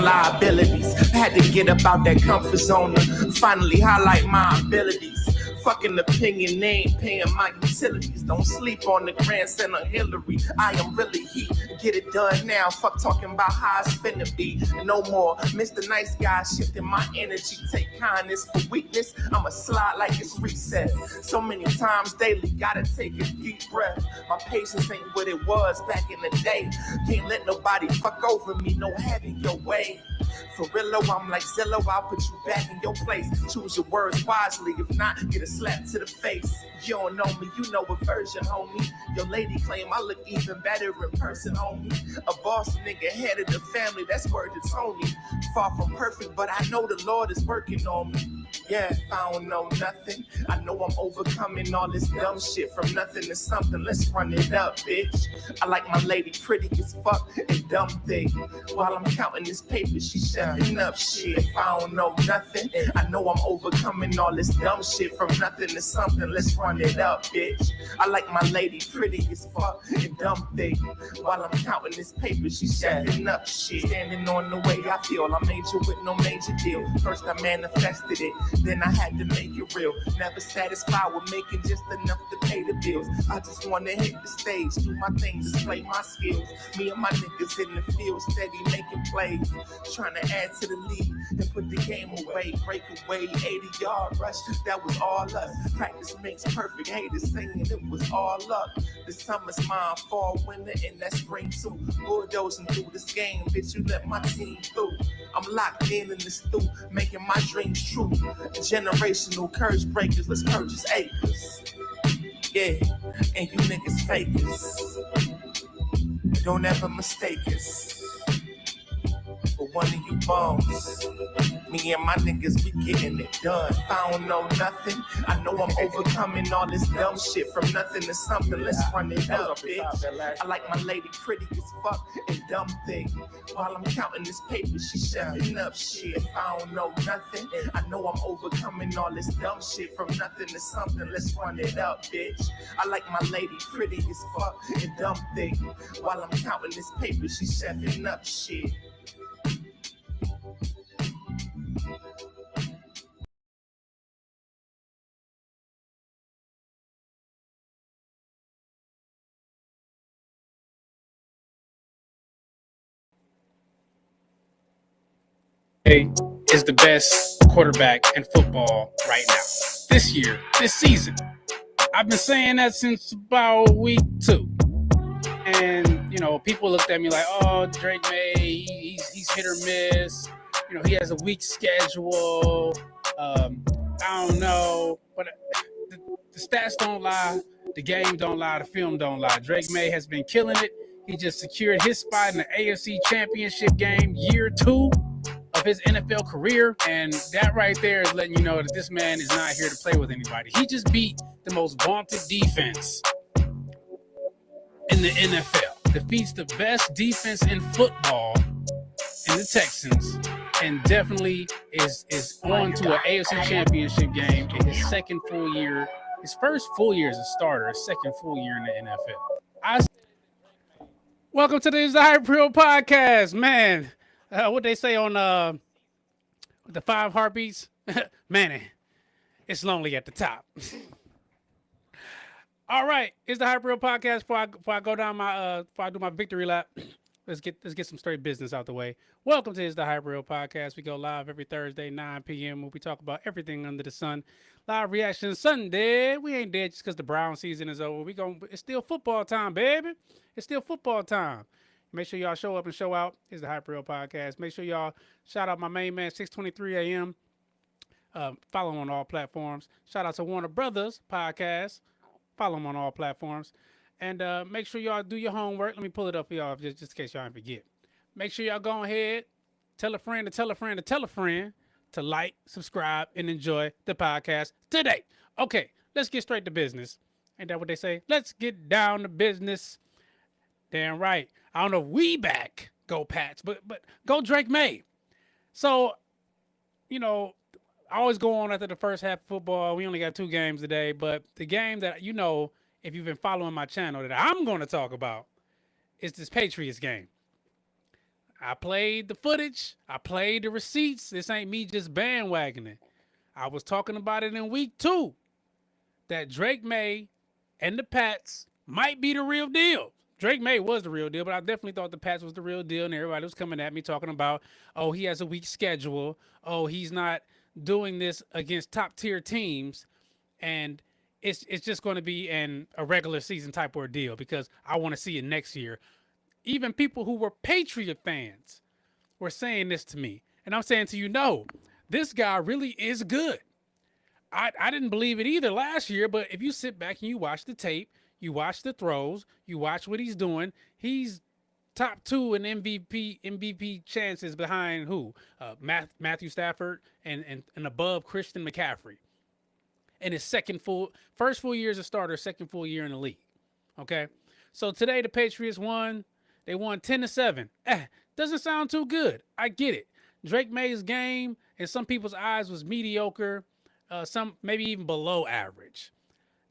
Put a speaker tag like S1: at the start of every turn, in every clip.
S1: liabilities. I had to get up out that comfort zone to finally highlight my abilities. Fucking opinion, they ain't paying my utilities. Don't sleep on the grandson of Hillary. I am really heat. Get it done now. Fuck talking about how it's finna be. No more Mr. Nice Guy shifting my energy. Take kindness for weakness. I'ma slide like it's reset. So many times daily, gotta take a deep breath. My patience ain't what it was back in the day. Can't let nobody fuck over me. No having your way. For real, I'm like Zillow, I'll put you back in your place. Choose your words wisely, if not, get a slap to the face. You don't know me, you know a version, homie. Your lady claim I look even better in person, homie. A boss nigga, head of the family, that's word to Tony. Far from perfect, but I know the Lord is working on me. Yeah, if I don't know nothing, I know I'm overcoming all this dumb shit. From nothing to something, let's run it up, bitch. I like my lady pretty as fuck and dumb thing. While I'm counting this paper, she shutting up shit. If I don't know nothing, I know I'm overcoming all this dumb shit. From nothing to something, let's run it up, bitch. I like my lady pretty as fuck and dumb thing. While I'm counting this paper, she shutting up shit. Standing on the way I feel, I'm major with no major deal. First I manifested it, then I had to make it real. Never satisfied with making just enough to pay the bills. I just wanna hit the stage, do my thing, display my skills. Me and my niggas in the field, steady making plays. Trying to add to the lead and put the game away. Break away, 80-yard rush, that was all us. Practice makes perfect, haters singing, it was all luck. The summer's mine, fall, winter, and that spring too. Bulldozing through this game, bitch, you let my team through. I'm locked in the stew, making my dreams true. Generational curse breakers, let's purchase acres. Yeah, and you niggas fakers. Don't ever mistake us. But one of you bums, me and my niggas, we getting it done. I don't know nothing, I know I'm overcoming all this dumb shit. From nothing to something, let's run it up, bitch. I like my lady pretty as fuck and dumb thing. While I'm counting this paper, she shutting up shit. If I don't know nothing, I know I'm overcoming all this dumb shit. From nothing to something, let's run it up, bitch. I like my lady pretty as fuck and dumb thing. While I'm counting this paper, she shutting up shit.
S2: Is the best quarterback in football right now. This year, this season. I've been saying that since about week 2. And, you know, people looked at me like, oh, Drake May, he's hit or miss. You know, he has a weak schedule. I don't know. But the stats don't lie. The game don't lie. The film don't lie. Drake May has been killing it. He just secured his spot in the AFC Championship game, year 2 of his NFL career, and that right there is letting you know that this man is not here to play with anybody. He just beat the most vaunted defense in the NFL, defeats the best defense in football in the Texans, and definitely is on to an AFC Championship game in his second full year, his first full year as a starter, his second full year in the NFL. Welcome to the Hype Real Podcast, man. What they say on the 5 heartbeats, man, it's lonely at the top. All right, it's the Hype Real Podcast. Before I go down before I do my victory lap, let's get some straight business out the way. Welcome to the Hype Real Podcast. We go live every Thursday 9 p.m. where we talk about everything under the sun. Live reaction Sunday. We ain't dead just because the Brown season is over. It's still football time, baby. It's still football time. Make sure y'all show up and show out. It's the Hype Real Podcast. Make sure y'all shout out my main man, 623 AM. Follow him on all platforms. Shout out to Warner Brothers Podcast. Follow him on all platforms. And make sure y'all do your homework. Let me pull it up for y'all just in case y'all forget. Make sure y'all go ahead, tell a friend to tell a friend to tell a friend to like, subscribe, and enjoy the podcast today. Okay, let's get straight to business. Ain't that what they say? Let's get down to business. Damn right. I don't know if we back, go Pats, but go Drake May. So, you know, I always go on after the first half of football. We only got 2 games today, but the game that, you know, if you've been following my channel that I'm going to talk about is this Patriots game. I played the footage. I played the receipts. This ain't me just bandwagoning. I was talking about it in week 2 that Drake May and the Pats might be the real deal. Drake May was the real deal, but I definitely thought the Pats was the real deal, and everybody was coming at me talking about, oh, he has a weak schedule. Oh, he's not doing this against top tier teams, and it's just going to be a regular season type ordeal because I want to see it next year. Even people who were Patriot fans were saying this to me, and I'm saying to you, no, this guy really is good. I didn't believe it either last year, but if you sit back and you watch the tape, you watch the throws, you watch what he's doing, he's top 2 in MVP chances behind who? Matthew Stafford and above Christian McCaffrey. And his first full year as a starter, second full year in the league. Okay? So today the Patriots won. They won 10-7. Doesn't sound too good. I get it. Drake May's game in some people's eyes was mediocre. Some maybe even below average.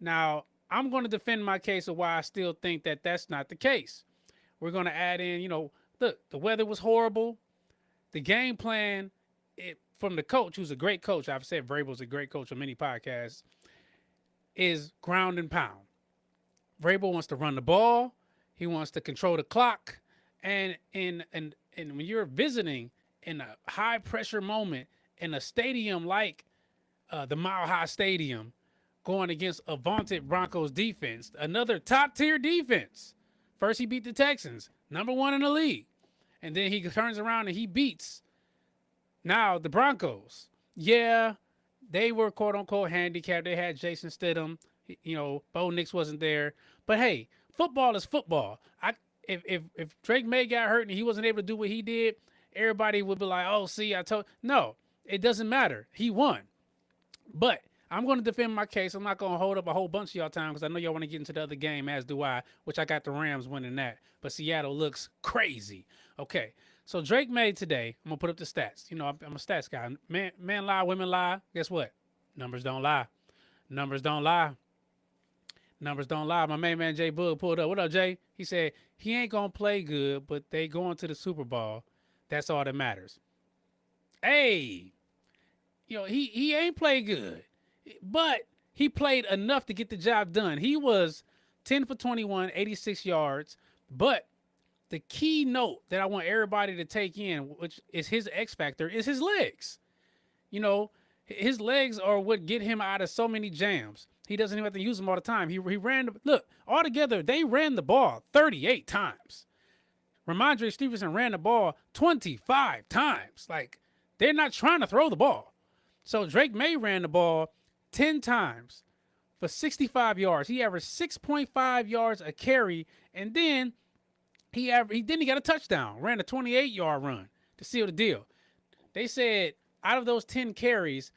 S2: Now, I'm going to defend my case of why I still think that that's not the case. We're going to add in, look, the weather was horrible. The game plan from the coach, who's a great coach, I've said Vrabel's a great coach on many podcasts, is ground and pound. Vrabel wants to run the ball. He wants to control the clock. And when you're visiting in a high pressure moment in a stadium like the Mile High Stadium, going against a vaunted Broncos defense, another top tier defense. First he beat the Texans, number 1 in the league. And then he turns around and he beats now the Broncos. Yeah, they were quote unquote handicapped. They had Jason Stidham, Bo Nix wasn't there. But hey, football is football. If Drake May got hurt and he wasn't able to do what he did, everybody would be like, oh, see, I told. No, it doesn't matter. He won. But I'm going to defend my case. I'm not going to hold up a whole bunch of y'all time because I know y'all want to get into the other game, as do I, which I got the Rams winning that. But Seattle looks crazy. Okay, so Drake May today, I'm going to put up the stats. I'm a stats guy. Men lie, women lie. Guess what? Numbers don't lie. Numbers don't lie. Numbers don't lie. My main man Jay Boog pulled up. What up, Jay? He said he ain't going to play good, but they going to the Super Bowl. That's all that matters. Hey, he ain't played good. But he played enough to get the job done. He was 10 for 21, 86 yards. But the key note that I want everybody to take in, which is his X factor, is his legs. His legs are what get him out of so many jams. He doesn't even have to use them all the time. He ran. Look, altogether, they ran the ball 38 times. Ramondre Stevenson ran the ball 25 times. Like, they're not trying to throw the ball. So Drake May ran the ball 10 times for 65 yards. He averaged 6.5 yards a carry, and then he got a touchdown, ran a 28-yard run to seal the deal. They said out of those 10 carries,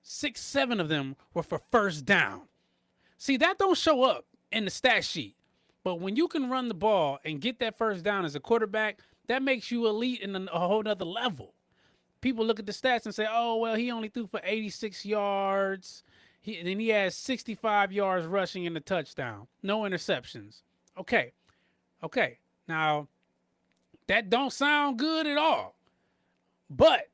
S2: 7 of them were for first down. See, that don't show up in the stat sheet. But when you can run the ball and get that first down as a quarterback, that makes you elite in a whole nother level. People look at the stats and say, oh, well, he only threw for 86 yards. Then he has 65 yards rushing in the touchdown. No interceptions. Okay. Now, that don't sound good at all. But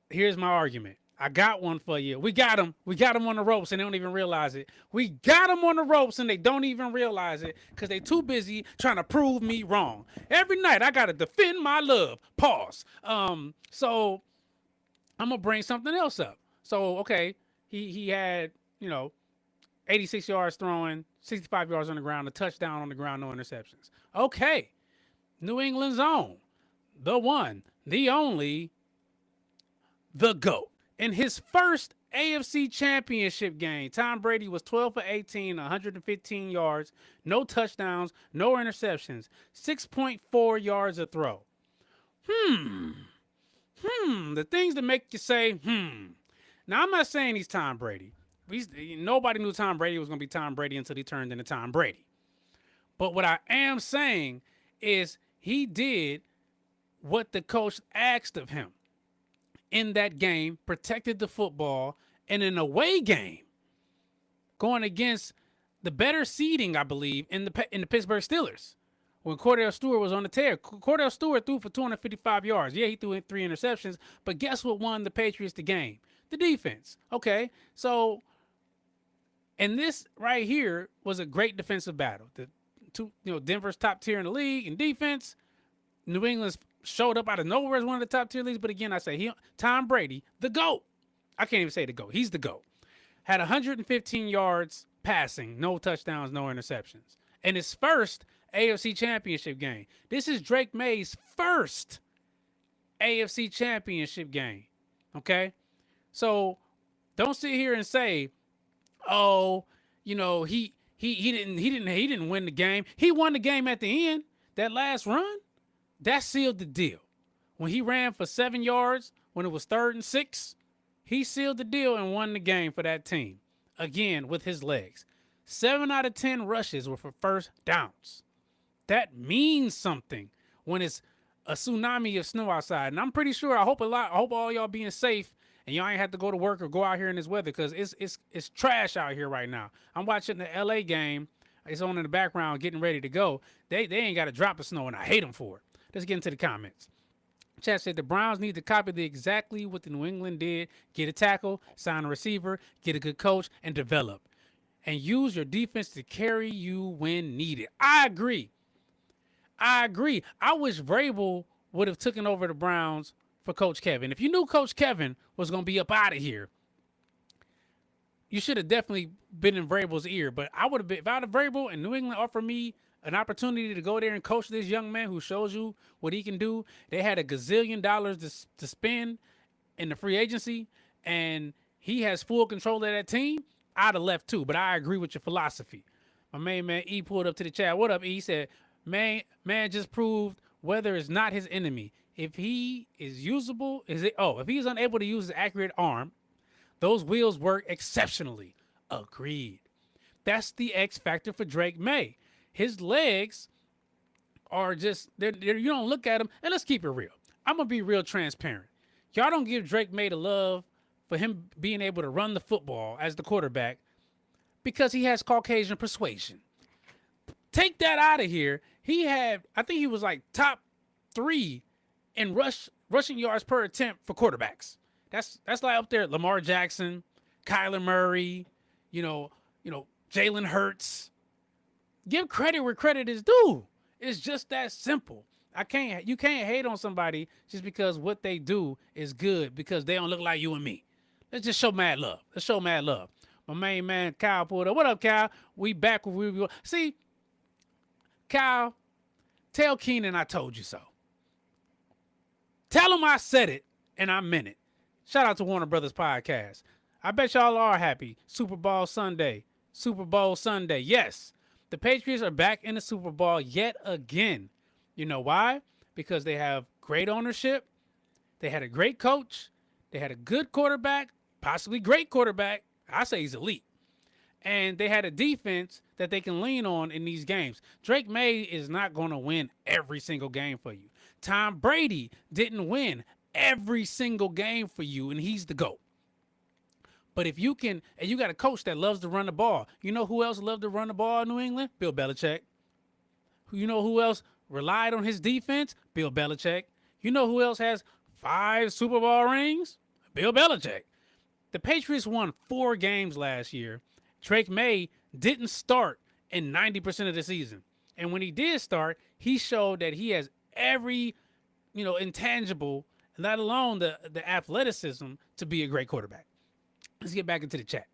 S2: here's my argument. I got one for you. We got him. We got him on the ropes and they don't even realize it. We got him on the ropes and they don't even realize it because they too busy trying to prove me wrong. Every night I got to defend my love. Pause. So I'm going to bring something else up. So, okay, he had, 86 yards throwing, 65 yards on the ground, a touchdown on the ground, no interceptions. Okay, New England's own, the one, the only, the GOAT. In his first AFC Championship game, Tom Brady was 12 for 18, 115 yards, no touchdowns, no interceptions, 6.4 yards a throw. The things that make you say, Now, I'm not saying he's Tom Brady. Nobody knew Tom Brady was going to be Tom Brady until he turned into Tom Brady. But what I am saying is he did what the coach asked of him in that game, protected the football in an away game, going against the better seeding, I believe, in the Pittsburgh Steelers. when Cordell Stewart was on the tear. Cordell Stewart threw for 255 yards. Yeah, he threw 3 interceptions, but guess what won the Patriots the game? The defense. Okay, so and this right here was a great defensive battle. The two, Denver's top tier in the league in defense. New England's showed up out of nowhere as one of the top tier leagues. But again, I say Tom Brady, the GOAT. I can't even say the GOAT. He's the GOAT. Had 115 yards passing, no touchdowns, no interceptions. And his first AFC Championship game. This is Drake May's first AFC Championship game. Okay? So don't sit here and say, oh, he didn't win the game. He won the game at the end. That last run, that sealed the deal. When he ran for 7 yards, when it was 3rd and 6, he sealed the deal and won the game for that team. Again, with his legs. 7 out of 10 rushes were for first downs. That means something when it's a tsunami of snow outside. And I'm pretty sure, I hope all y'all being safe and y'all ain't have to go to work or go out here in this weather, because it's trash out here right now. I'm watching the LA game. It's on in the background getting ready to go. They ain't got a drop of snow, and I hate them for it. Let's get into the comments. Chat said the Browns need to copy exactly what the New England did. Get a tackle, sign a receiver, get a good coach, and develop. And use your defense to carry you when needed. I agree. I wish Vrabel would have taken over the Browns for Coach Kevin. If you knew Coach Kevin was going to be up out of here, you should have definitely been in Vrabel's ear. But I would have been, if I had a Vrabel and New England offered me an opportunity to go there and coach this young man who shows you what he can do. They had $1 gazillion to spend in the free agency, and he has full control of that team. I'd have left too, but I agree with your philosophy. My main man E pulled up to the chat. What up, E? He said, man just proved weather is not his enemy. If he is usable, if he's unable to use his accurate arm, those wheels work exceptionally. Agreed. That's the X factor for Drake May. His legs are just, you don't look at him, and let's keep it real. I'm going to be real transparent. Y'all don't give Drake May the love for him being able to run the football as the quarterback because he has Caucasian persuasion. Take that out of here. I think he was like top 3 in rushing yards per attempt for quarterbacks. That's like up there, Lamar Jackson, Kyler Murray, Jalen Hurts. Give credit where credit is due. It's just that simple. You can't hate on somebody just because what they do is good because they don't look like you and me. Let's just show mad love. My main man Kyle pulled up. What up, Kyle? We back where we were. See, Kyle, tell Keenan I told you so. Tell him I said it and I meant it. Shout out to Warner Brothers Podcast. I bet y'all are happy. Super Bowl Sunday. Yes. The Patriots are back in the Super Bowl yet again. You know why? Because they have great ownership. They had a great coach. They had a good quarterback, possibly great quarterback. I say he's elite. And they had a defense that they can lean on in these games. Drake May is not going to win every single game for you. Tom Brady didn't win every single game for you, and he's the GOAT. But if you can, and you got a coach that loves to run the ball. You know who else loved to run the ball in New England? Bill Belichick. You know who else relied on his defense? Bill Belichick. You know who else has 5 Super Bowl rings? Bill Belichick. The Patriots won 4 games last year. Drake May didn't start in 90% of the season. And when he did start, he showed that he has every, intangible, let alone the athleticism to be a great quarterback. Let's get back into the chat.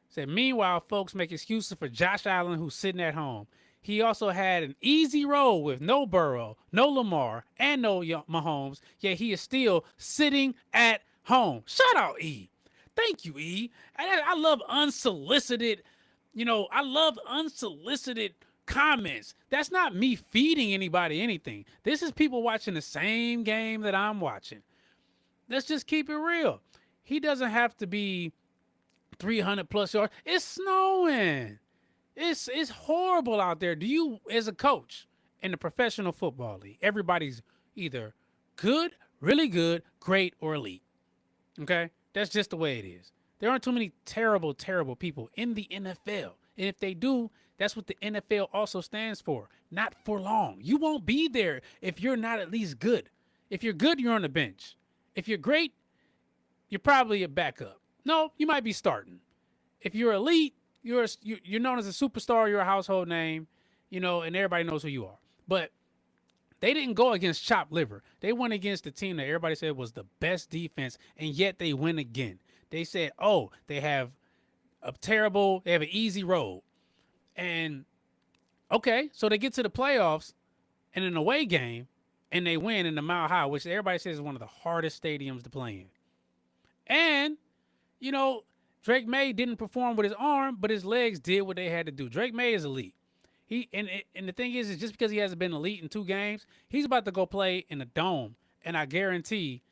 S2: Said, meanwhile, folks make excuses for Josh Allen, who's sitting at home. He also had an easy road with no Burrow, no Lamar, and no Mahomes, yet he is still sitting at home. Shout out, E. Thank you, E. I love unsolicited, comments. That's not me feeding anybody anything. This is people watching the same game that I'm watching. Let's just keep it real. He doesn't have to be 300 plus yards. It's snowing. It's horrible out there. Do you, as a coach in the professional football league, everybody's either good, really good, great, or elite. Okay? That's just the way it is. There aren't too many terrible, terrible people in the NFL. And if they do, that's what the NFL also stands for. Not for long. You won't be there if you're not at least good. If you're good, you're on the bench. If you're great, you're probably a backup. No, you might be starting. If you're elite, you're known as a superstar, you're a household name, and everybody knows who you are. But they didn't go against chopped liver. They went against the team that everybody said was the best defense, and yet they win again. They said, oh, they have an easy road. And okay, so they get to the playoffs in an away game, and they win in the Mile High, which everybody says is one of the hardest stadiums to play in. And, Drake May didn't perform with his arm, but his legs did what they had to do. Drake May is elite. And the thing is just because he hasn't been elite in 2 games, he's about to go play in a dome, and I guarantee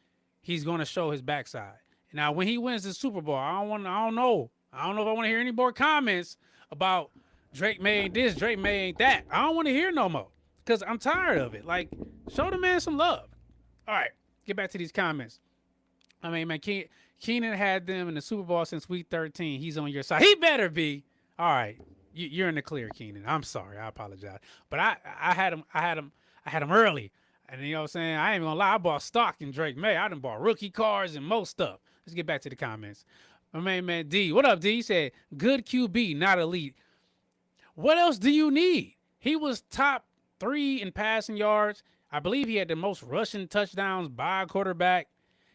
S2: he's going to show his backside. Now, when he wins the Super Bowl, I don't know if I want to hear any more comments about Drake May ain't this, Drake May ain't that. I don't want to hear no more because I'm tired of it. Like, show the man some love. All right, get back to these comments. I mean, man, Keenan had them in the Super Bowl since week 13. He's on your side. He better be. All right, you're in the clear, Keenan. I'm sorry. I apologize. But I had him early. And you know what I'm saying? I ain't gonna lie. I bought stock in Drake May. I done bought rookie cards and most stuff. Let's get back to the comments. My main man D. What up, D? He said, good QB, not elite. What else do you need? He was top 3 in passing yards. I believe he had the most rushing touchdowns by a quarterback.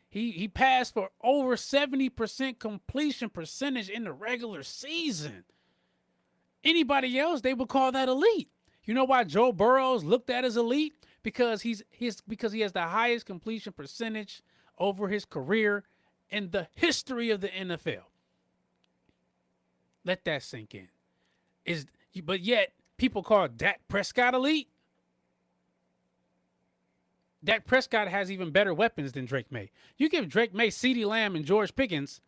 S2: He passed for over 70% completion percentage in the regular season. Anybody else, they would call that elite. You know why Joe Burrow's looked at as elite? Because he has the highest completion percentage over his career in the history of the NFL. Let that sink in. But yet people call Dak Prescott elite. Dak Prescott has even better weapons than Drake May. You give Drake May CeeDee Lamb and George Pickens.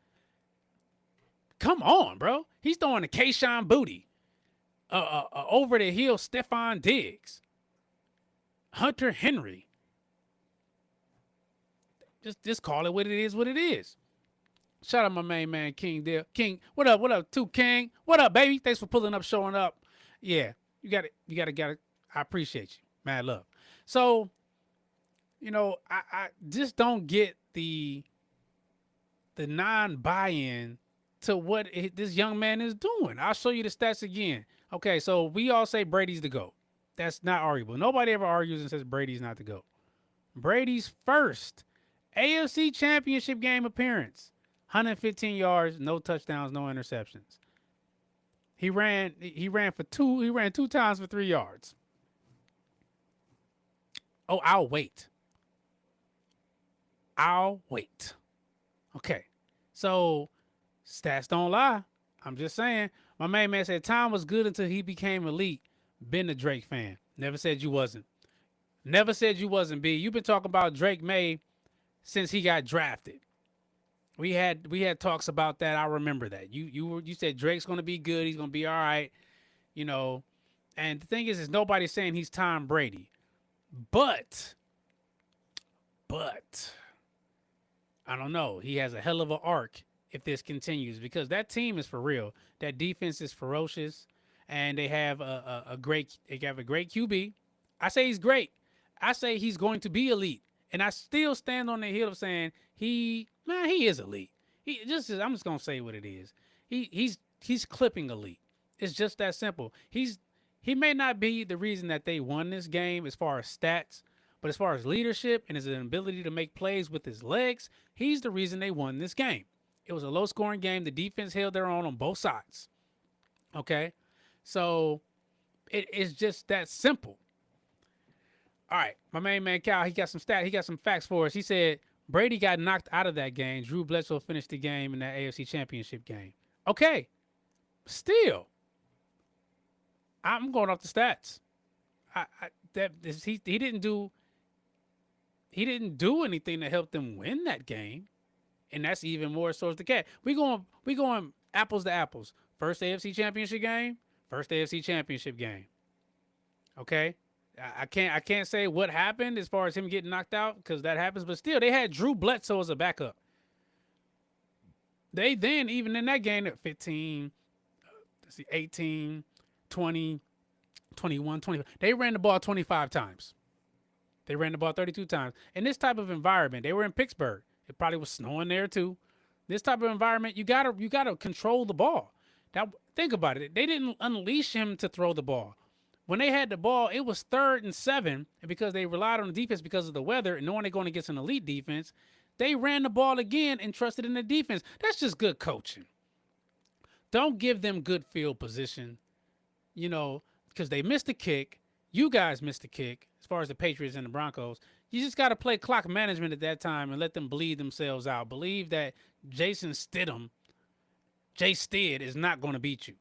S2: Come on, bro. He's throwing a Kayshon Boutte. Over the hill Stephon Diggs. Hunter Henry. Just call it what it is. Shout out my main man, King Dale. King, what up, too, King? What up, baby? Thanks for pulling up, showing up. Yeah, you got it. I appreciate you. Mad love. So, I just don't get the non-buy-in to what this young man is doing. I'll show you the stats again. Okay, so we all say Brady's the GOAT. That's not arguable. Nobody ever argues and says Brady's not the GOAT. Brady's first AFC Championship game appearance. 115 yards, no touchdowns, no interceptions. He ran 2 times for 3 yards. Oh, I'll wait. Okay. So, stats don't lie. I'm just saying. My main man said Tom was good until he became elite. Been a Drake fan. Never said you wasn't. Never said you wasn't, B. You've been talking about Drake May since he got drafted. We had talks about that. I remember that. You said Drake's going to be good. He's going to be all right. And the thing is nobody's saying he's Tom Brady. But I don't know. He has a hell of an arc if this continues because that team is for real. That defense is ferocious, and they have a great QB. I say he's great. I say he's going to be elite, and I still stand on the hill of saying he is elite. I'm just gonna say what it is. He's clipping elite. It's just that simple. He may not be the reason that they won this game as far as stats, but as far as leadership and his ability to make plays with his legs, he's the reason they won this game. It was a low-scoring game. The defense held their own on both sides. Okay? So, it is just that simple. All right. My main man, Cal, he got some facts for us. He said, Brady got knocked out of that game. Drew Bledsoe finished the game in that AFC Championship game. Okay. Still, I'm going off the stats. He didn't do anything to help them win that game, and that's even more source to cat. We going apples to apples. First AFC Championship game, first AFC Championship game. Okay, I can't say what happened as far as him getting knocked out because that happens, but still they had Drew Bledsoe as a backup. They then even in that game at 15. let's see, 18, 20, 21, 25. They ran the ball 25 times. They ran the ball 32 times. In this type of environment, they were in Pittsburgh. It probably was snowing there too. This type of environment, you gotta control the ball. That think about it. They didn't unleash him to throw the ball. When they had the ball, it was 3rd and 7, and because they relied on the defense because of the weather and knowing they're going against an elite defense, they ran the ball again and trusted in the defense. That's just good coaching. Don't give them good field position, because they missed the kick. You guys missed the kick as far as the Patriots and the Broncos. You just got to play clock management at that time and let them bleed themselves out. Believe that Jason Stidham, Jay Stid, is not going to beat you.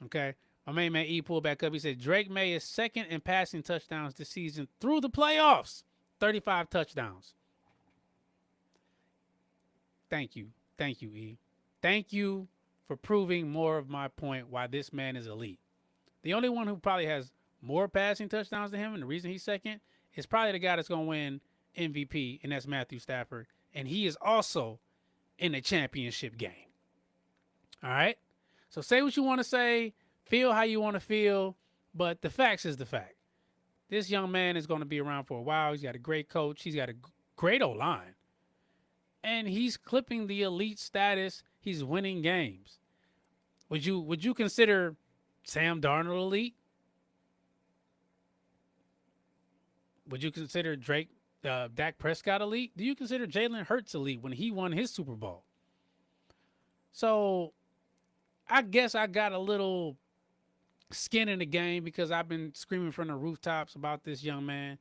S2: Okay? My main man E pulled back up. He said Drake May is 2nd in passing touchdowns this season through the playoffs. 35 touchdowns. Thank you. Thank you, E. Thank you for proving more of my point why this man is elite. The only one who probably has more passing touchdowns than him, and the reason he's 2nd, is probably the guy that's going to win MVP, and that's Matthew Stafford. And he is also in a championship game. All right? So say what you want to say, feel how you want to feel, but the facts is the fact. This young man is going to be around for a while. He's got a great coach. He's got a great O-line. And he's clipping the elite status. He's winning games. Would you consider Sam Darnold elite? Would you consider Dak Prescott elite? Do you consider Jalen Hurts elite when he won his Super Bowl? So I guess I got a little skin in the game because I've been screaming from the rooftops about this young man.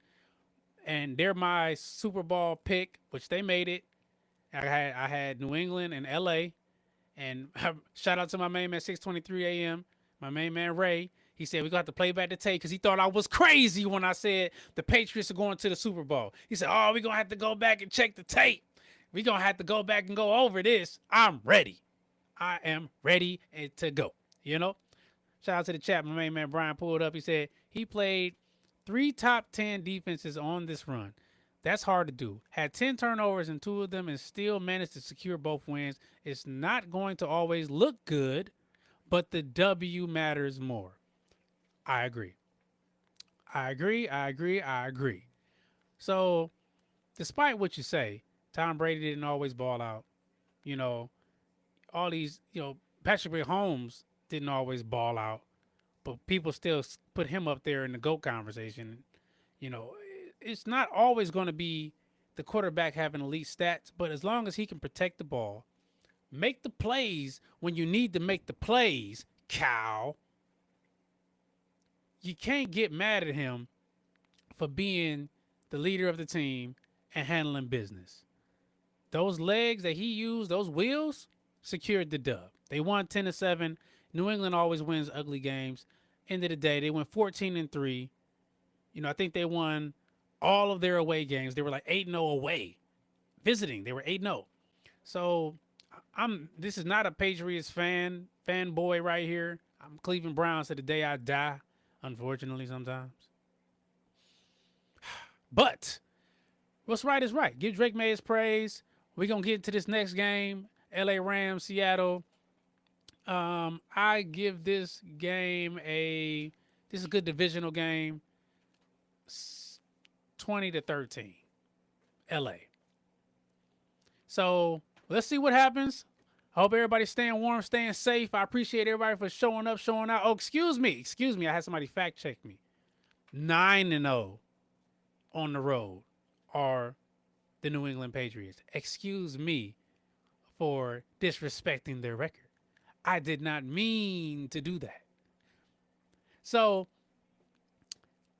S2: And they're my Super Bowl pick, which they made it. I had New England and LA. And shout out to my main man, 6:23 a.m., my main man Ray. He said, we're going to have to play back the tape because he thought I was crazy when I said the Patriots are going to the Super Bowl. He said, we're going to have to go back and check the tape. We're going to have to go back and go over this. I'm ready. I am ready to go. Shout out to the chat. My main man Brian pulled up. He said he played 3 top 10 defenses on this run. That's hard to do. Had 10 turnovers in 2 of them and still managed to secure both wins. It's not going to always look good, but the W matters more. I agree. So, despite what you say, Tom Brady didn't always ball out. All these, Patrick Mahomes didn't always ball out, but people still put him up there in the GOAT conversation. It's not always going to be the quarterback having elite stats, but as long as he can protect the ball, make the plays when you need to make the plays, Cal, you can't get mad at him for being the leader of the team and handling business. Those legs that he used, those wheels, secured the dub. They won 10-7. New England always wins ugly games. End of the day, they went 14-3. I think they won all of their away games. They were like 8-0 away. Visiting, they were 8-0. So this is not a Patriots fanboy right here. I'm Cleveland Browns to the day I die, unfortunately sometimes. But what's right is right. Give Drake May his praise. We're going to get into this next game. LA Rams, Seattle. I give this game this is a good divisional game. 20-13. LA. So let's see what happens. I hope everybody's staying warm, staying safe. I appreciate everybody for showing up, showing out. Oh, excuse me. I had somebody fact check me. 9-0 on the road are the New England Patriots. Excuse me for disrespecting their record. I did not mean to do that. So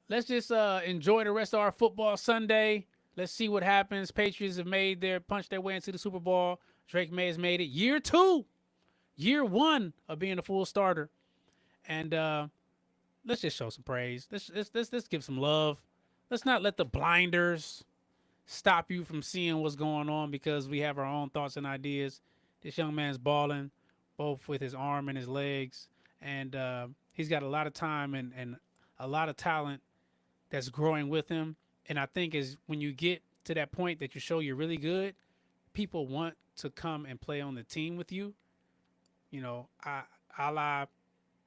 S2: let's just enjoy the rest of our football Sunday. Let's see what happens. Patriots have punched their way into the Super Bowl. Drake May has made it. Year 2. Year 1 of being a full starter. And let's just show some praise. Let's give some love. Let's not let the blinders stop you from seeing what's going on because we have our own thoughts and ideas. This young man's balling, both with his arm and his legs. And he's got a lot of time and a lot of talent that's growing with him. And I think is when you get to that point that you show you're really good, people want to come and play on the team with you. A la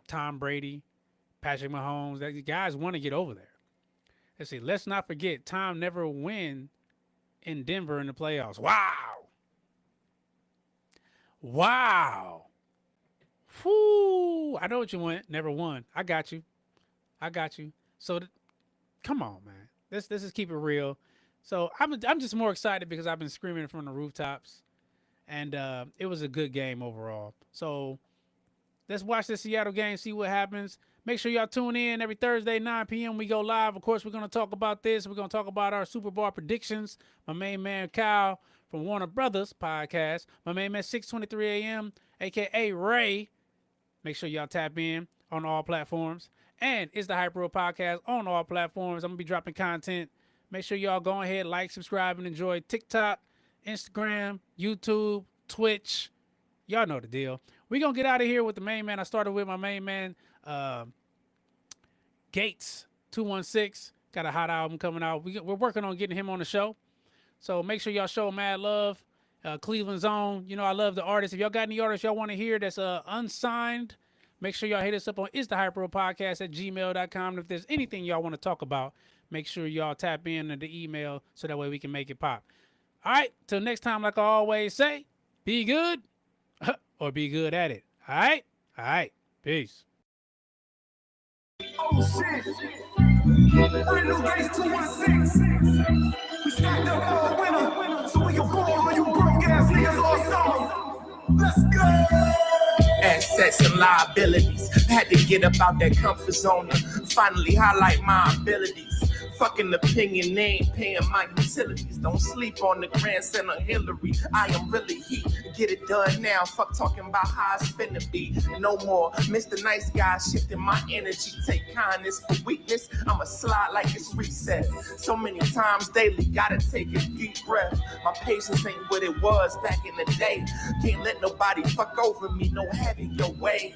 S2: Tom Brady, Patrick Mahomes. That guys want to get over there. Let's see. Let's not forget Tom never win in Denver in the playoffs. Wow. Whoo. I know what you want. Never won. I got you. So, come on, man. Let's just keep it real. So I'm just more excited because I've been screaming from the rooftops, and it was a good game overall. So let's watch the Seattle game, see what happens. Make sure y'all tune in every Thursday, 9 p.m. We go live. Of course, we're going to talk about this. We're going to talk about our Super Bowl predictions. My main man, Kyle, from Warner Brothers podcast. My main man, 6:23 a.m., a.k.a. Ray. Make sure y'all tap in on all platforms. And it's the Hype World Podcast on all platforms. I'm going to be dropping content. Make sure y'all go ahead, like, subscribe, and enjoy TikTok, Instagram, YouTube, Twitch. Y'all know the deal. We're going to get out of here with the main man. I started with my main man, Gates 216. Got a hot album coming out. We're working on getting him on the show. So make sure y'all show mad love. Cleveland's Own. You know, I love the artists. If y'all got any artists y'all want to hear that's unsigned, make sure y'all hit us up on It's the Hype World Podcast at gmail.com. And if there's anything y'all want to talk about, make sure y'all tap in the email so that way we can make it pop. All right. Till next time, like I always say, be good or be good at it. All right. All right. Peace.
S1: Oh shit. Brand new Gates 216. We stacked up all winter, so we can ball on you broke ass niggas all summer. Let's go. Assets and liabilities. Had to get up out that comfort zone to finally highlight my abilities. Fucking opinion, they ain't paying my utilities. Don't sleep on the grandson of Hillary. I am really heat. Get it done now. Fuck talking about how it's finna be. No more Mr. Nice Guy shifting my energy. Take kindness for weakness. I'ma slide like it's reset. So many times daily, gotta take a deep breath. My patience ain't what it was back in the day. Can't let nobody fuck over me. No having your way.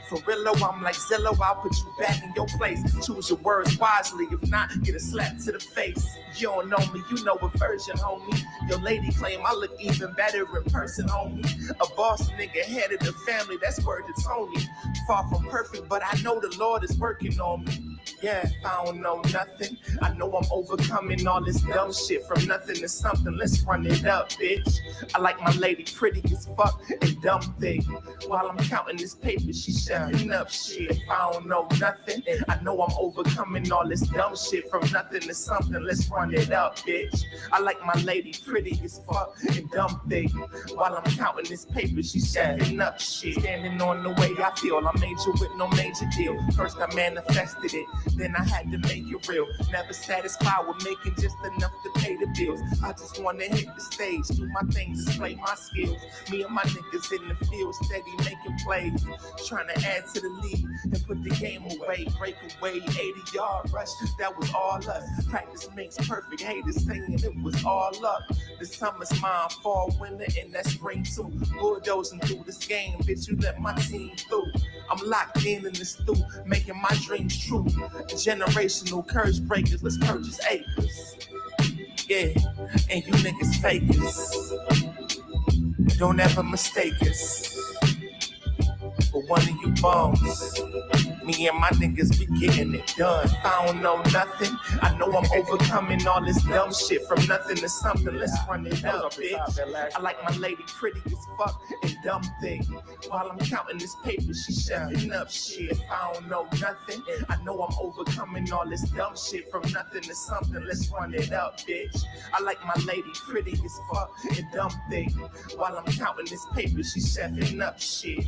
S1: For real, I'm like Zillow, I'll put you back in your place. Choose your words wisely, if not, get a slap to the face. You don't know me, you know a version, homie. Your lady claim I look even better in person, homie. A boss nigga, head of the family, that's word to Tony. Far from perfect, but I know the Lord is working on me. Yeah, if I don't know nothing, I know I'm overcoming all this dumb shit. From nothing to something, let's run it up, bitch. I like my lady pretty as fuck and dumb thing. While I'm counting this paper, she shutting up shit. If I don't know nothing, I know I'm overcoming all this dumb shit. From nothing to something, let's run it up, bitch. I like my lady pretty as fuck and dumb thing. While I'm counting this paper, she shutting up shit. Standing on the way I feel, I major with no major deal. First I manifested it, then I had to make it real. Never satisfied with making just enough to pay the bills. I just want to hit the stage, do my thing, display my skills. Me and my niggas in the field, steady making plays. Trying to add to the lead and put the game away. Break away, 80-yard rush, that was all us. Practice makes perfect, haters saying it was all luck. The summer's mine, fall, winter, and that spring too. Bulldozing through this game, bitch, you let my team through. I'm locked in the stew, making my dreams true. Generational curse breakers, let's purchase acres. Yeah, and you niggas fakers. Don't ever mistake us for one of you bums. Me and my niggas be getting it done. If I don't know nothing, I know I'm overcoming all this dumb shit. From nothing to something, let's run it up, bitch. I like my lady pretty as fuck and dumb thing. While I'm counting this paper, she shutting up shit. If I don't know nothing, I know I'm overcoming all this dumb shit. From nothing to something, let's run it up, bitch. I like my lady pretty as fuck and dumb thing. While I'm counting this paper, she shutting up shit.